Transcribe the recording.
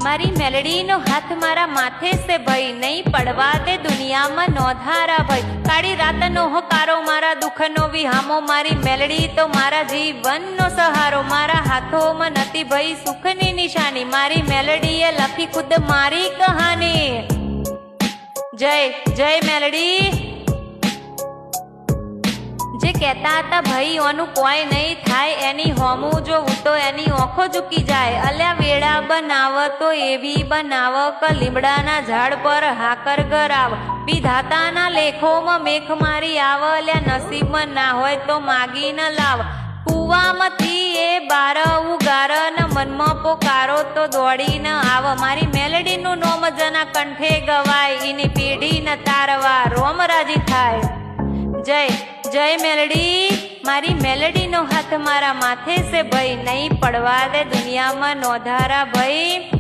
मारी melody no हाथ मारा माथे से भई, नहीं पड़वा दे दुनिया में नोधारा भई। काड़ी रात नो होकारो मारा दुख नो विहामो, मारी मेलडी तो मारा जीवन नो सहारो। मारा हाथों में नती भई सुख नी निशानी, मारी मेलडी ए लखी खुद मारी कहानी। जय जय मेलडी। जे कहता था भाई ओनु कोई नहीं थाय, एनी होमू जो तो एनी ओखो झुकी जाए। अल्या वेड़ा बनाव तो एवी बनाव, क લીમડા ના ઝાડ પર હાકર ગરાવ। વિધાતા ના લેખો માં મેખ મારી આવ, અલ્યા નસીબ માં ના હોય તો માગી ન લાવ। કુવામાંથી એ બાર ઉગાર, ન મનમાં પોકારો તો દોડી ન આવ। મારી મેલડી નું નોમ जना કંઠે ગવાય, એની પેઢી ન તારવા રોમ રાજી થાય। जय जय मेलडी। मारी मेलडी नो हाथ मारा माथे से भई, नहीं पड़वा दे दुनिया में नोधारा भई।